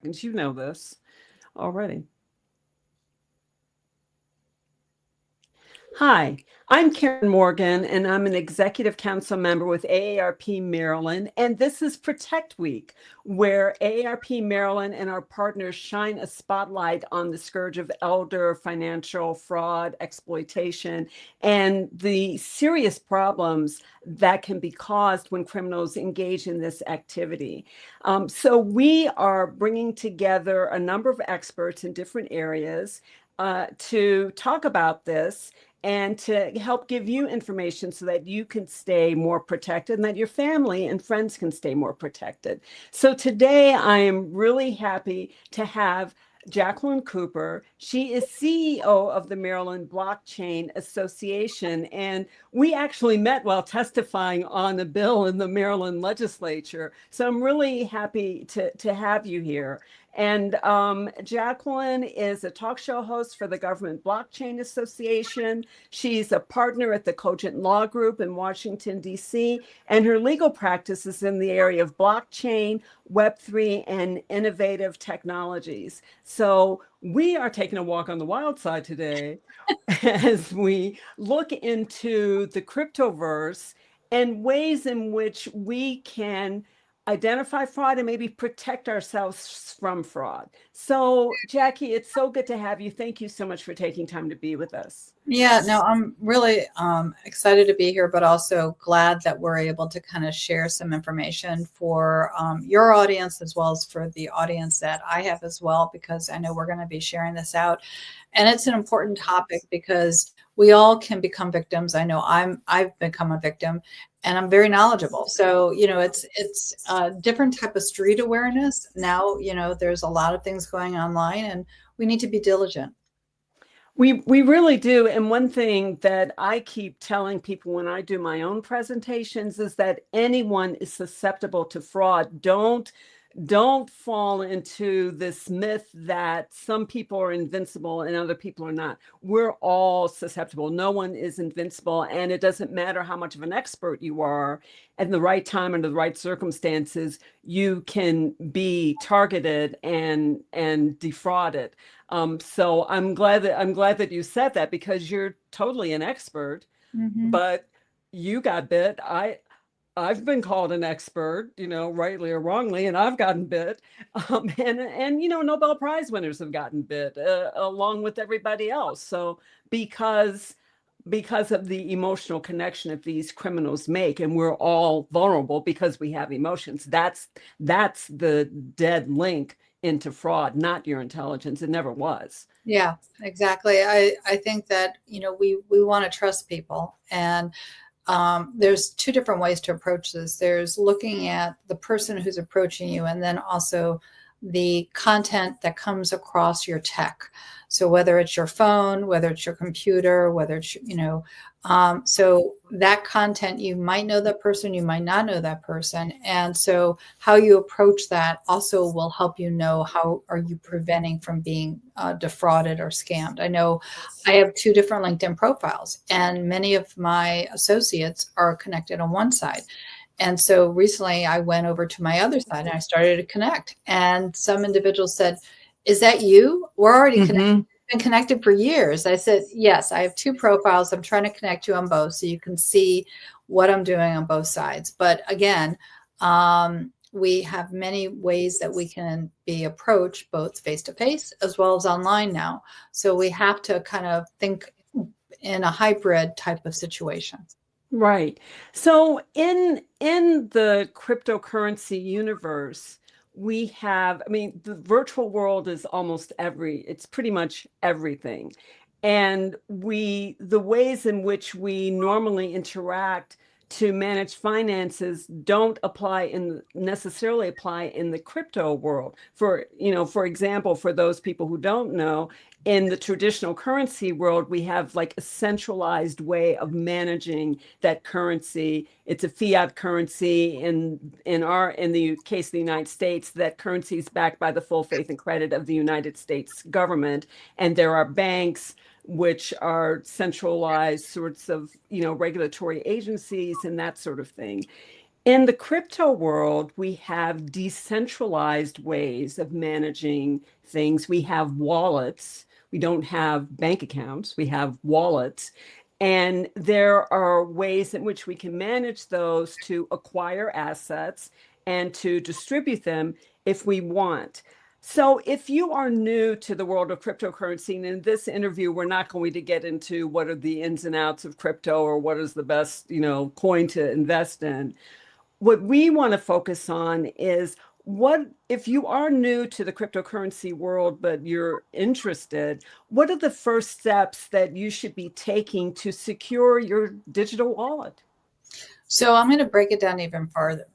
seconds. You know this already. Hi, I'm Karen Morgan, and I'm an executive council member with AARP Maryland. And this is Protect Week, where AARP Maryland and our partners shine a spotlight on the scourge of elder financial fraud, exploitation, and the serious problems that can be caused when criminals engage in this activity. So we are bringing together a number of experts in different areas to talk about this and to help give you information so that you can stay more protected and that your family and friends can stay more protected. So today I am really happy to have Jacqueline Cooper. She is CEO of the Maryland Blockchain Association, and we actually met while testifying on a bill in the Maryland legislature. So I'm really happy to have you here. And Jacqueline is a talk show host for the Government Blockchain Association. She's a partner at the Cogent Law Group in Washington, D.C., and her legal practice is in the area of blockchain, Web3, and innovative technologies. So we are taking a walk on the wild side today as we look into the cryptoverse and ways in which we can identify fraud and maybe protect ourselves from fraud. So, Jackie, it's so good to have you. Thank you so much for taking time to be with us. Yeah, no, I'm really excited to be here, but also glad that we're able to kind of share some information for your audience as well as for the audience that I have as well, because I know we're going to be sharing this out. And it's an important topic because we all can become victims. I know I've become a victim, and I'm very knowledgeable. So, it's a different type of street awareness. Now, there's a lot of things going online, and we need to be diligent. We really do. And one thing that I keep telling people when I do my own presentations is that anyone is susceptible to fraud. Don't fall into this myth that some people are invincible and other people are not. We're all susceptible. No one is invincible, and it doesn't matter how much of an expert you are. At the right time, under the right circumstances, you can be targeted and defrauded. So I'm glad that you said that, because you're totally an expert, Mm-hmm. but you got bit. I've been called an expert, rightly or wrongly, and I've gotten bit. And Nobel Prize winners have gotten bit along with everybody else. So because of the emotional connection that these criminals make, and we're all vulnerable because we have emotions. That's the dead link into fraud, not your intelligence. It never was. Yeah, exactly. I think that, we want to trust people. And there's two different ways to approach this. There's looking at the person who's approaching you, and then also the content that comes across your tech. So whether it's your phone, whether it's your computer, whether it's, so that content, you might know that person, you might not know that person. And so how you approach that also will help you know how are you preventing from being defrauded or scammed. I know I have two different LinkedIn profiles, and many of my associates are connected on one side. And so recently I went over to my other side and I started to connect. And some individuals said, "Is that you? We're already connected. Been connected for years." I said, "Yes, I have two profiles. I'm trying to connect you on both so you can see what I'm doing on both sides." But again, we have many ways that we can be approached, both face to face as well as online now. So we have to kind of think in a hybrid type of situation. Right. So in the cryptocurrency universe, we have, the virtual world is it's pretty much everything. And the ways in which we normally interact to manage finances don't necessarily apply in the crypto world. For example, for those people who don't know, in the traditional currency world, we have like a centralized way of managing that currency. It's a fiat currency. In the case of the United States, that currency is backed by the full faith and credit of the United States government. And there are banks which are centralized sorts of, regulatory agencies and that sort of thing. In the crypto world, we have decentralized ways of managing things. We have wallets. We don't have bank accounts. We have wallets. And there are ways in which we can manage those to acquire assets and to distribute them if we want. So, if you are new to the world of cryptocurrency, and in this interview, we're not going to get into what are the ins and outs of crypto or what is the best, coin to invest in. What we want to focus on is what, if you are new to the cryptocurrency world, but you're interested, what are the first steps that you should be taking to secure your digital wallet? So I'm going to break it down even farther,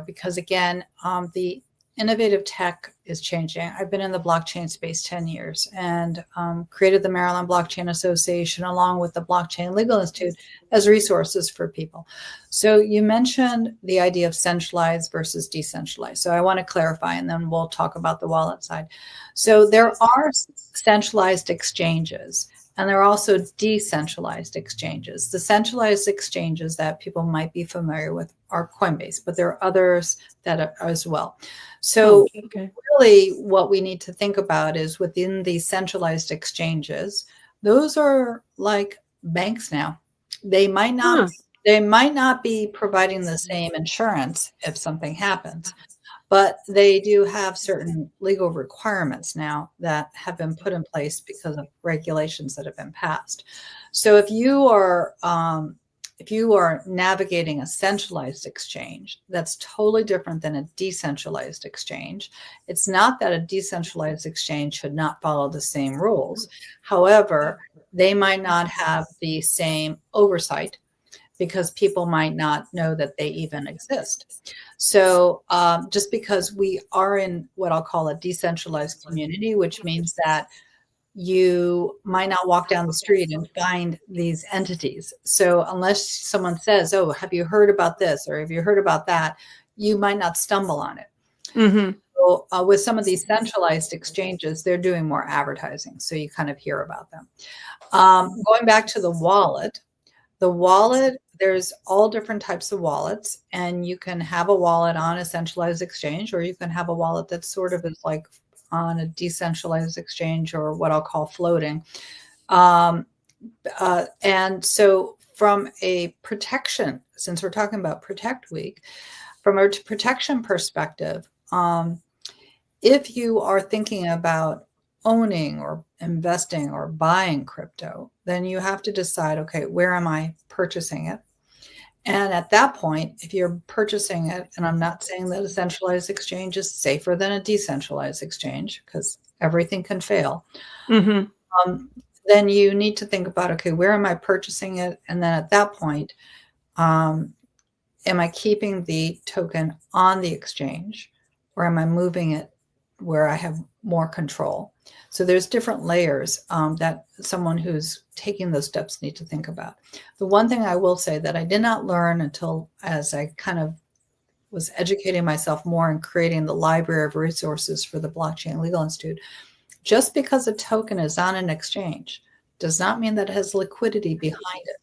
because again, the innovative tech is changing. I've been in the blockchain space 10 years and created the Maryland Blockchain Association along with the Blockchain Legal Institute as resources for people. So you mentioned the idea of centralized versus decentralized. So I want to clarify, and then we'll talk about the wallet side. So there are centralized exchanges, and there are also decentralized exchanges. The centralized exchanges that people might be familiar with are Coinbase, but there are others that are as well. So Okay. really what we need to think about is within these centralized exchanges, those are like banks now. They might not Huh. they might not be providing the same insurance if something happens, but they do have certain legal requirements now that have been put in place because of regulations that have been passed. So if you are navigating a centralized exchange, that's totally different than a decentralized exchange. It's not that a decentralized exchange should not follow the same rules. However, they might not have the same oversight because people might not know that they even exist. So just because we are in what I'll call a decentralized community, which means that you might not walk down the street and find these entities. So unless someone says, "Oh, have you heard about this?" or "Have you heard about that?" you might not stumble on it. Mm-hmm. So with some of these centralized exchanges, they're doing more advertising, so you kind of hear about them. Going back to the wallet, there's all different types of wallets, and you can have a wallet on a centralized exchange, or you can have a wallet that sort of is like on a decentralized exchange, or what I'll call floating. Um, and so from a protection, since we're talking about Protect Week, from a protection perspective, if you are thinking about owning or investing or buying crypto, then you have to decide, okay, where am I purchasing it? And at that point, if you're purchasing it, and I'm not saying that a centralized exchange is safer than a decentralized exchange because everything can fail, Mm-hmm. um, then you need to think about, okay, where am I purchasing it? And then at that point, um, am I keeping the token on the exchange, or am I moving it where I have more control? So there's different layers that someone who's taking those steps need to think about. The one thing I will say that I did not learn until as I kind of was educating myself more and creating the library of resources for the Blockchain Legal Institute, just because a token is on an exchange does not mean that it has liquidity behind it.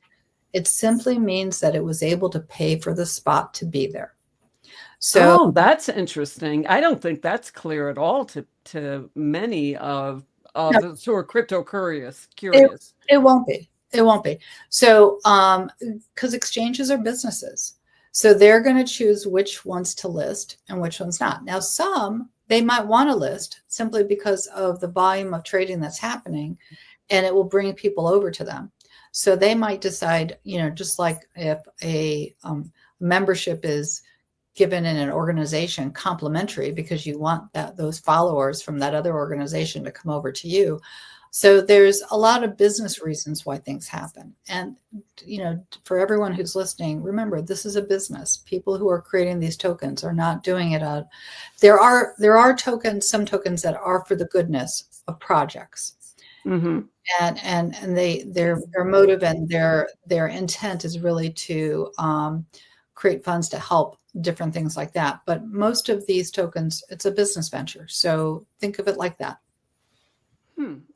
It simply means that it was able to pay for the spot to be there. So Oh, that's interesting. I don't think that's clear at all to many of no, those who are crypto curious. it, Curious. it won't be. It won't be. So, because exchanges are businesses. So they're going to choose which ones to list and which ones not. Now, some they might want to list simply because of the volume of trading that's happening, and it will bring people over to them. So they might decide, just like if a membership is given in an organization complimentary because you want those followers from that other organization to come over to you. So there's a lot of business reasons why things happen. And for everyone who's listening, remember, this is a business. People who are creating these tokens are not doing it out. There are tokens, some tokens that are for the goodness of projects. Mm-hmm. And their motive and their intent is really to create funds to help different things like that. But most of these tokens, it's a business venture. So think of it like that.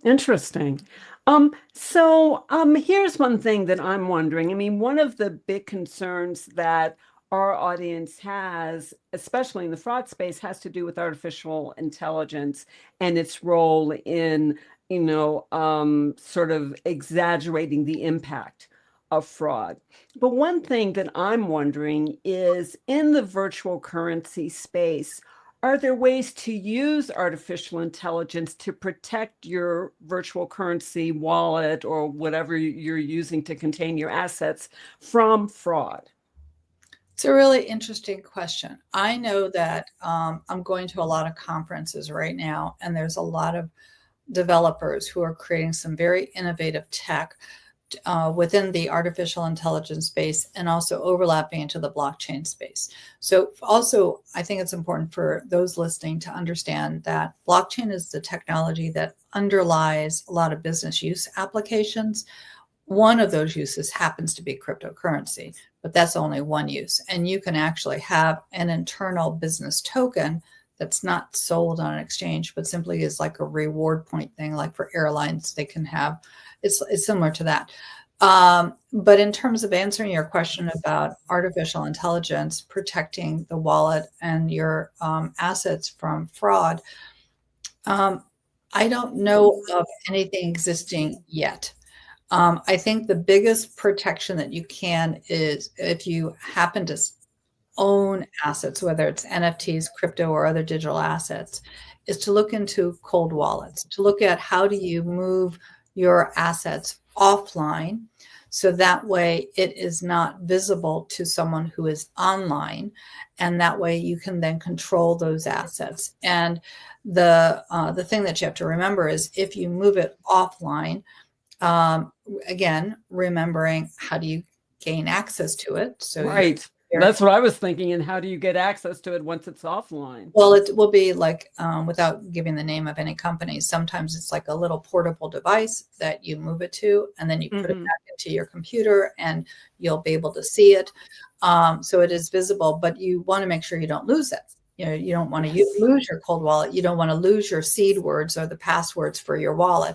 Interesting. Here's one thing that I'm wondering. I mean, one of the big concerns that our audience has, especially in the fraud space, has to do with artificial intelligence and its role in, sort of exaggerating the impact of fraud. But one thing that I'm wondering is, in the virtual currency space, are there ways to use artificial intelligence to protect your virtual currency wallet or whatever you're using to contain your assets from fraud? It's a really interesting question. I know that I'm going to a lot of conferences right now, and there's a lot of developers who are creating some very innovative tech within the artificial intelligence space and also overlapping into the blockchain space. So also, I think it's important for those listening to understand that blockchain is the technology that underlies a lot of business use applications. One of those uses happens to be cryptocurrency, but that's only one use. And you can actually have an internal business token that's not sold on an exchange, but simply is like a reward point thing, like for airlines, they can have, it's similar to that. But in terms of answering your question about artificial intelligence protecting the wallet and your assets from fraud, I don't know of anything existing yet. I think the biggest protection that you can is if you happen to own assets, whether it's NFTs, crypto, or other digital assets, is to look into cold wallets, to look at how do you move your assets offline so that way it is not visible to someone who is online, and that way you can then control those assets. And the thing that you have to remember is if you move it offline, again, remembering how do you gain access to it. So Right. That's what I was thinking. And how do you get access to it once it's offline? well, it will be like, without giving the name of any company, sometimes it's like a little portable device that you move it to, and then you put it back into your computer and you'll be able to see it. So it is visible, but you want to make sure you don't lose it. You don't want to lose your cold wallet. You don't want to lose your seed words or the passwords for your wallet.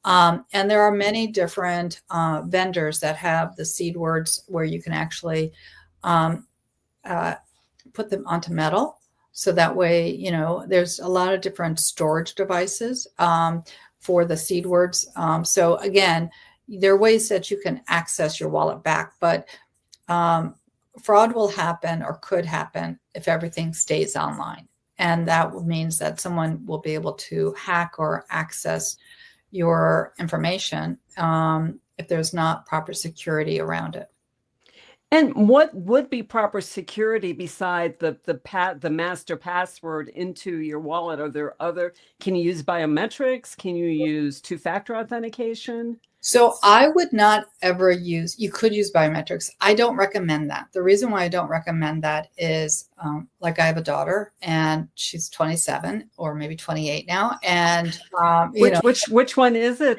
And there are many different vendors that have the seed words where you can actually put them onto metal. So that way, there's a lot of different storage devices for the seed words. So again, there are ways that you can access your wallet back, but fraud will happen or could happen if everything stays online. And that means that someone will be able to hack or access your information if there's not proper security around it. And what would be proper security beside the master password into your wallet? Are there other, can you use biometrics? Can you use two-factor authentication? So I would not ever use, you could use biometrics. I don't recommend that. The reason why I don't recommend that is like I have a daughter and she's 27 or maybe 28 now. And which one is it?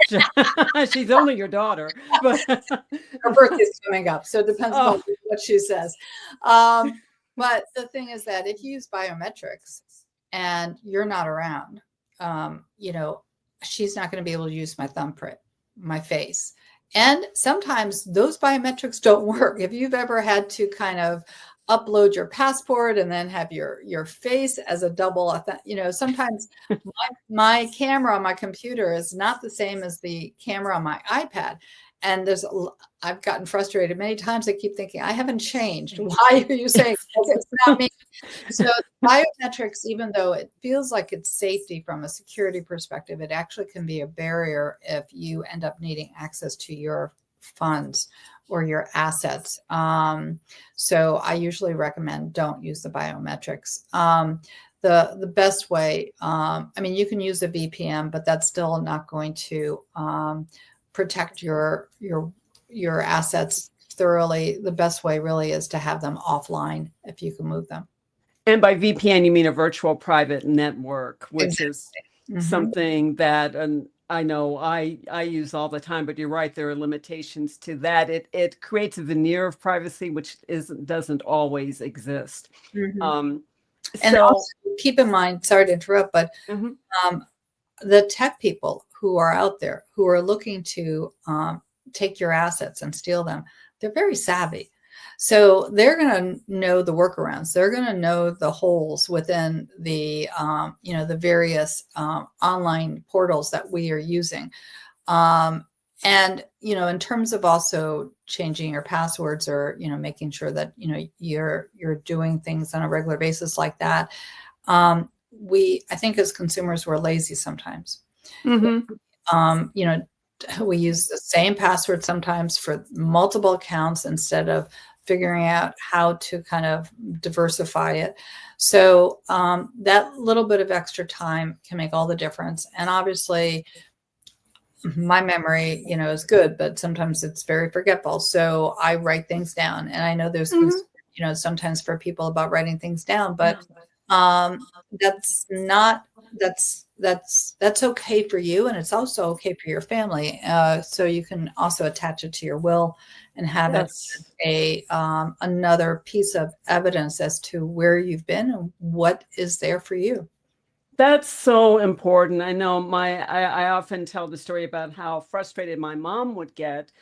She's only your daughter, but her birthday's coming up. So it depends on what she says. But the thing is that if you use biometrics and you're not around, she's not going to be able to use my thumbprint, my face. And sometimes those biometrics don't work. If you've ever had to kind of upload your passport and then have your face as a double, sometimes my camera on my computer is not the same as the camera on my iPad. And I've gotten frustrated many times. I keep thinking, I haven't changed. Why are you saying it's not me? So biometrics, even though it feels like it's safety from a security perspective, it actually can be a barrier if you end up needing access to your funds or your assets. So I usually recommend don't use the biometrics. The best way, you can use a VPN, but that's still not going to protect your assets thoroughly. The best way really is to have them offline if you can move them. And by VPN, you mean a virtual private network, which is something that I know I use all the time, but you're right, there are limitations to that. It creates a veneer of privacy, which doesn't always exist. And also keep in mind, sorry to interrupt, but the tech people who are out there who are looking to take your assets and steal them, they're very savvy. So they're going to know the workarounds. They're going to know the holes within the, the various online portals that we are using. And, in terms of also changing your passwords, or, making sure that, you're doing things on a regular basis like that. I think as consumers, we're lazy sometimes. Mm-hmm. You know, we use the same password sometimes for multiple accounts instead of figuring out how to kind of diversify it. So that little bit of extra time can make all the difference. And obviously, my memory, is good, but sometimes it's very forgetful. So I write things down, and I know there's, sometimes for people about writing things down, but that's not, that's okay for you. And it's also okay for your family. So you can also attach it to your will and have it another piece of evidence as to where you've been and what is there for you. That's so important. I know I often tell the story about how frustrated my mom would get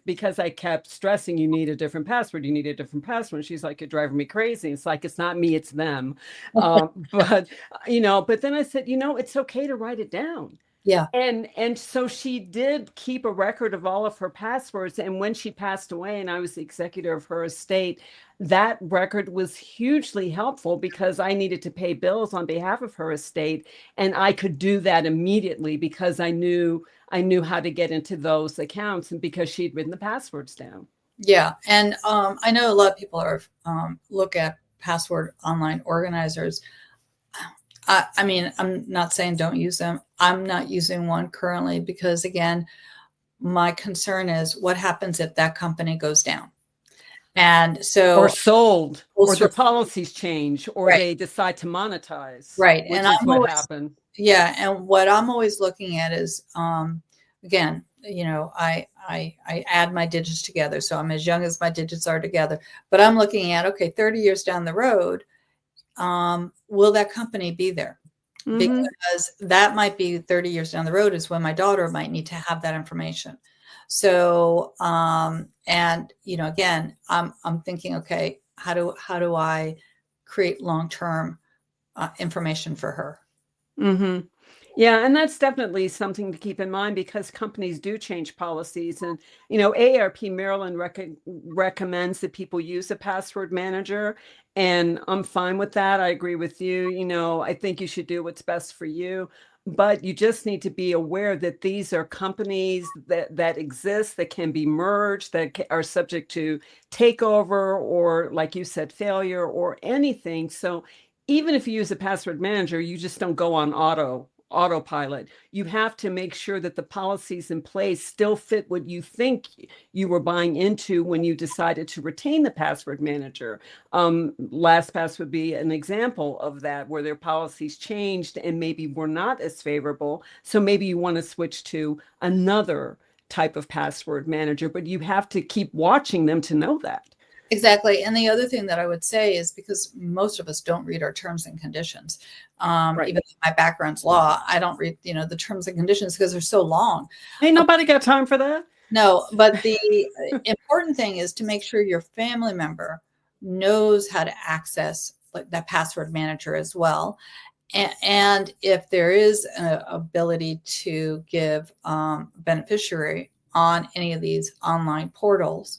because I kept stressing, you need a different password, you need a different password. She's like, you're driving me crazy. It's like, it's not me, it's them. But then I said, it's okay to write it down. Yeah. And so she did keep a record of all of her passwords. And when she passed away and I was the executor of her estate, that record was hugely helpful because I needed to pay bills on behalf of her estate. And I could do that immediately because I knew how to get into those accounts, and because she'd written the passwords down. Yeah. And I know a lot of people are look at password online organizers. I mean, I'm not saying don't use them. I'm not using one currently because, again, my concern is what happens if that company goes down. And so, or sold, or their policies change, or they decide to monetize. Right. Which And is what happened. Yeah. And what I'm always looking at is, again, I add my digits together. So I'm as young as my digits are together, but I'm looking at, okay, 30 years down the road, will that company be there? Because that might be 30 years down the road is when my daughter might need to have that information. So, and, again, I'm thinking, okay, how do I create long-term information for her? Mm-hmm. Yeah, and that's definitely something to keep in mind because companies do change policies. And, AARP Maryland recommends that people use a password manager. And I'm fine with that. I agree with you. I think you should do what's best for you. But you just need to be aware that these are companies that exist, that can be merged, that are subject to takeover or, like you said, failure or anything. So even if you use a password manager, you just don't go on autopilot. You have to make sure that the policies in place still fit what you think you were buying into when you decided to retain the password manager. LastPass would be an example of that, where their policies changed and maybe were not as favorable. So maybe you want to switch to another type of password manager, but you have to keep watching them to know that. Exactly. And the other thing that I would say is, because most of us don't read our terms and conditions, Right. even though my background's law, I don't read, the terms and conditions because they're so long. Ain't nobody got time for that. No, but the important thing is to make sure your family member knows how to access like that password manager as well. And if there is an ability to give beneficiary on any of these online portals,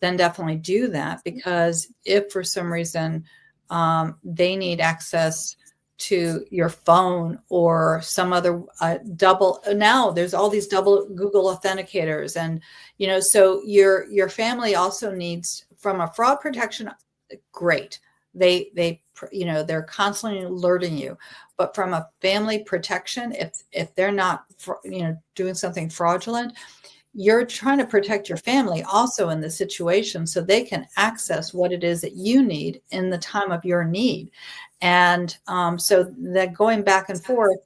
then definitely do that. Because if for some reason they need access to your phone or some other now there's all these double Google authenticators, and so your family also needs, from a fraud protection, great, they're constantly alerting you, but from a family protection, if they're not doing something fraudulent, you're trying to protect your family also in this situation so they can access what it is that you need in the time of your need. And so that going back and forth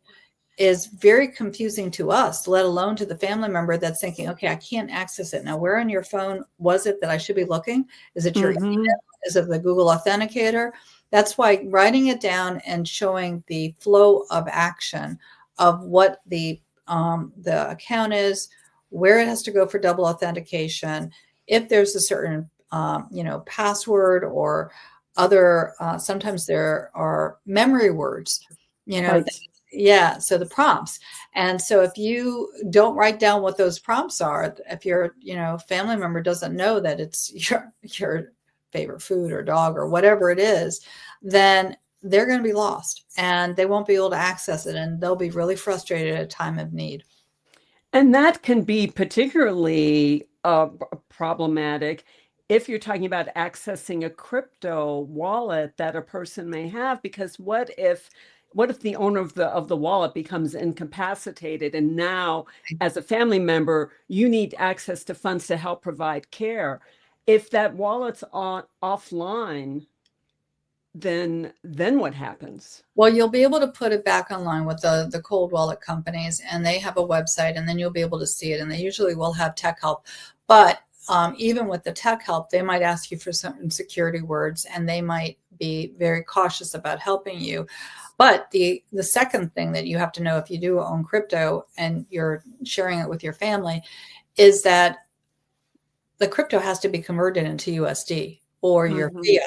is very confusing to us, let alone to the family member that's thinking, okay, I can't access it. Now, where on your phone was it that I should be looking? Is it your email? Is it the Google Authenticator? That's why writing it down and showing the flow of action of what the account is, where it has to go for double authentication, if there's a certain password or other, sometimes there are memory words, Right. yeah, so the prompts. And so if you don't write down what those prompts are, if your, family member doesn't know that it's your favorite food or dog or whatever it is, then they're going to be lost and they won't be able to access it, and they'll be really frustrated at a time of need. And that can be particularly problematic if you're talking about accessing a crypto wallet that a person may have, because what if the owner of the wallet becomes incapacitated, and now as a family member you need access to funds to help provide care? If that wallet's offline, then what happens? Well, you'll be able to put it back online with the cold wallet companies, and they have a website, and then you'll be able to see it. And they usually will have tech help. But even with the tech help, they might ask you for some security words, and they might be very cautious about helping you. But the second thing that you have to know if you do own crypto and you're sharing it with your family is that the crypto has to be converted into USD or your fiat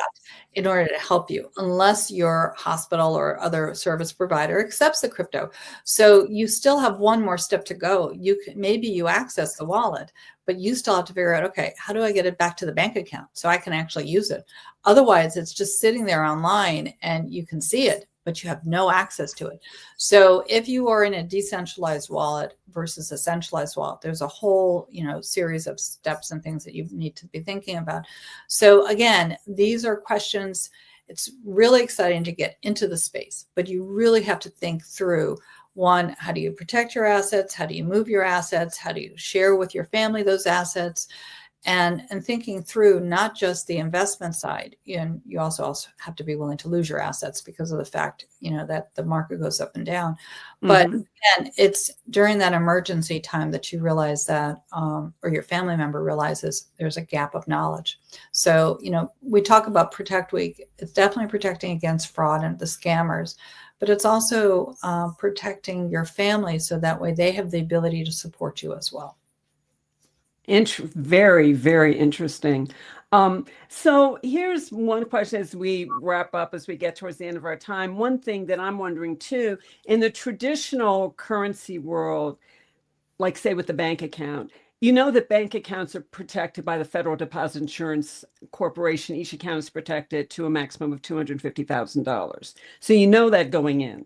in order to help you, unless your hospital or other service provider accepts the crypto. So you still have one more step to go. Maybe you access the wallet, but you still have to figure out, okay, how do I get it back to the bank account so I can actually use it? Otherwise, it's just sitting there online and you can see it, but you have no access to it. So if you are in a decentralized wallet versus a centralized wallet, there's a whole, series of steps and things that you need to be thinking about. So again, these are questions. It's really exciting to get into the space, but you really have to think through, one, how do you protect your assets? How do you move your assets? How do you share with your family those assets? And thinking through not just the investment side, and you also have to be willing to lose your assets because of the fact, that the market goes up and down. But again, it's during that emergency time that you realize that, or your family member realizes there's a gap of knowledge. So, we talk about Protect Week. It's definitely protecting against fraud and the scammers, but it's also protecting your family so that way they have the ability to support you as well. Very, very interesting. So here's one question as we wrap up, as we get towards the end of our time. One thing that I'm wondering too, in the traditional currency world, like say with the bank account, that bank accounts are protected by the Federal Deposit Insurance Corporation. Each account is protected to a maximum of $250,000. So that going in.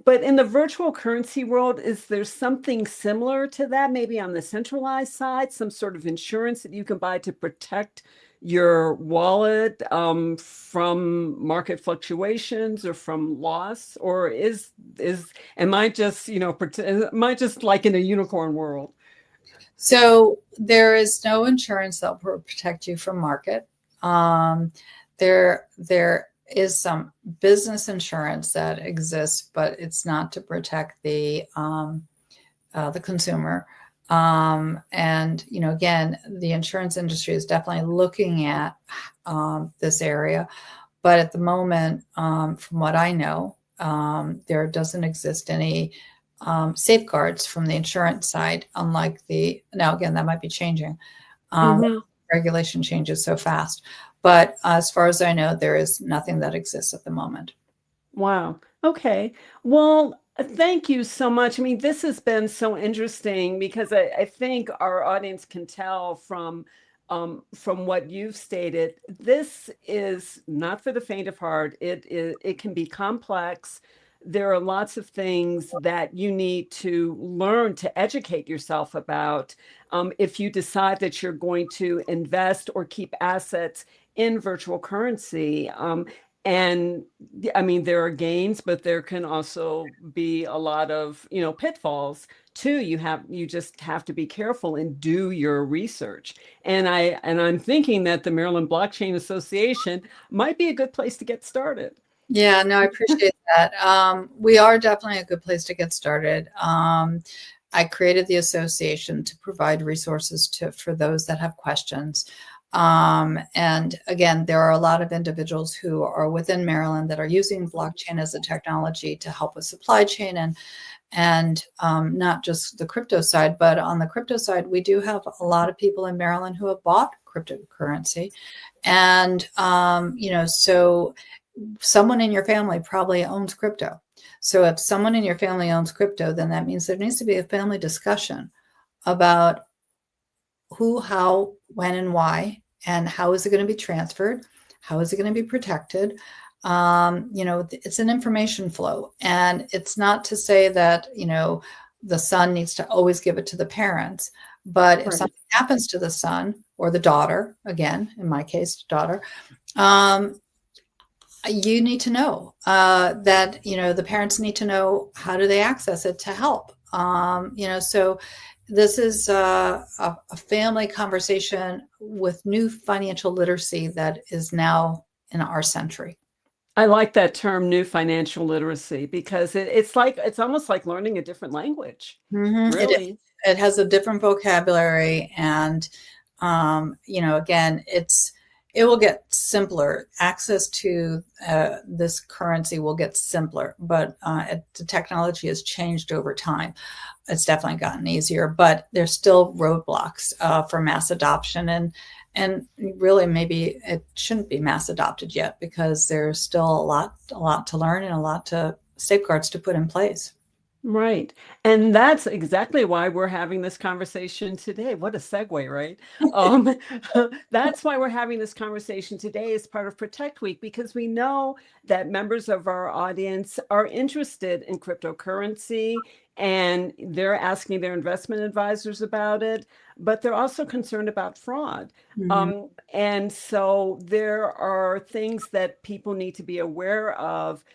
But in the virtual currency world, is there something similar to that, maybe on the centralized side, some sort of insurance that you can buy to protect your wallet from market fluctuations or from loss? Or am I just, am I just like in a unicorn world? So there is no insurance that will protect you from market. There is some business insurance that exists, but it's not to protect the consumer. And again, the insurance industry is definitely looking at this area, but at the moment, from what I know, there doesn't exist any safeguards from the insurance side. Unlike now again, that might be changing. Regulation changes so fast. But as far as I know, there is nothing that exists at the moment. Wow. Okay. Well, thank you so much. I mean, this has been so interesting because I think our audience can tell from what you've stated. This is not for the faint of heart. It can be complex. There are lots of things that you need to learn to educate yourself about if you decide that you're going to invest or keep assets in virtual currency. And I mean, there are gains, but there can also be a lot of, pitfalls too. You just have to be careful and do your research. And I'm thinking that the Maryland Blockchain Association might be a good place to get started. Yeah, no, I appreciate that. We are definitely a good place to get started. I created the association to provide resources for those that have questions. And again, there are a lot of individuals who are within Maryland that are using blockchain as a technology to help with supply chain and not just the crypto side, but on the crypto side, we do have a lot of people in Maryland who have bought cryptocurrency. And, so someone in your family probably owns crypto. So if someone in your family owns crypto, then that means there needs to be a family discussion about who, how, when, and why, and how is it going to be transferred? How is it going to be protected? It's an information flow. And it's not to say that, the son needs to always give it to the parents, but if something happens to the son or the daughter, again, in my case, daughter, you need to know that, the parents need to know how do they access it to help. So this is a family conversation with new financial literacy that is now in our century. I like that term, new financial literacy, because it's almost like learning a different language. Mm-hmm. Really. It has a different vocabulary, and again, it will get simpler. Access to this currency will get simpler, but the technology has changed over time. It's definitely gotten easier, but there's still roadblocks for mass adoption, and really maybe it shouldn't be mass adopted yet because there's still a lot to learn and a lot to safeguards to put in place. Right. And that's exactly why we're having this conversation today. What a segue, right? Um, that's why we're having this conversation today as part of Protect Week, because we know that members of our audience are interested in cryptocurrency and they're asking their investment advisors about it, but they're also concerned about fraud. Mm-hmm. And so there are things that people need to be aware of,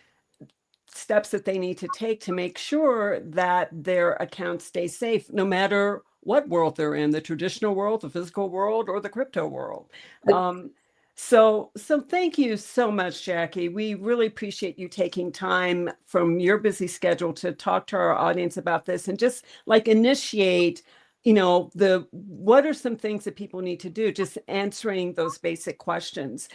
steps that they need to take to make sure that their account stays safe, no matter what world they're in, the traditional world, the physical world, or the crypto world. So thank you so much, Jackie. We really appreciate you taking time from your busy schedule to talk to our audience about this and just like initiate, what are some things that people need to do, just answering those basic questions.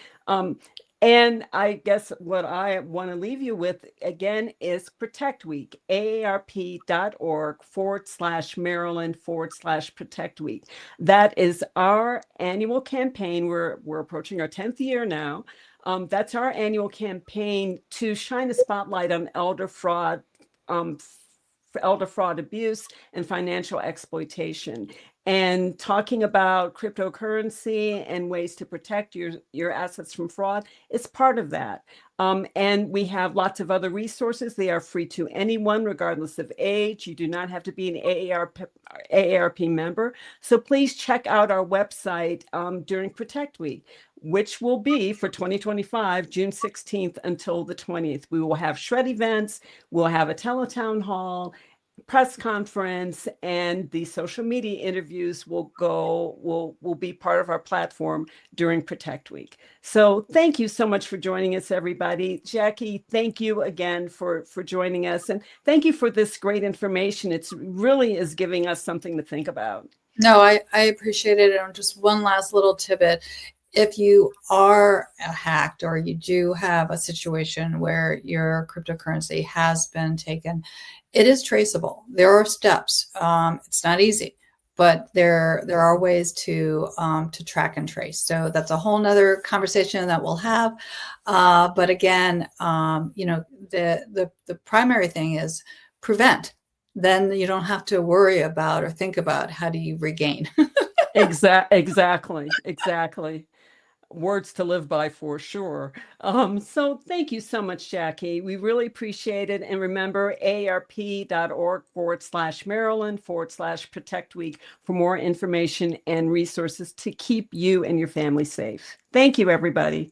And I guess what I want to leave you with again is Protect Week, AARP.org/Maryland/Protect Week. That is our annual campaign. We're approaching our 10th year now. That's our annual campaign to shine a spotlight on elder fraud, abuse, and financial exploitation. And talking about cryptocurrency and ways to protect your assets from fraud is part of that. And we have lots of other resources. They are free to anyone, regardless of age. You do not have to be an AARP member. So please check out our website during Protect Week, which will be for 2025, June 16th until the 20th. We will have shred events. We'll have a teletown hall, press conference, and the social media interviews will be part of our platform during Protect Week. So thank you so much for joining us, everybody. Jackie, thank you again for joining us, and thank you for this great information. It's really is giving us something to think about. No, I appreciate it. And just one last little tidbit. If you are hacked or you do have a situation where your cryptocurrency has been taken, it is traceable. There are steps. It's not easy, but there are ways to track and trace. So that's a whole nother conversation that we'll have. But again, the primary thing is prevent. Then you don't have to worry about or think about how do you regain. Exactly. Words to live by for sure. So thank you so much, Jackie. We really appreciate it. And remember, AARP.org/Maryland/Protect Week for more information and resources to keep you and your family safe. Thank you, everybody.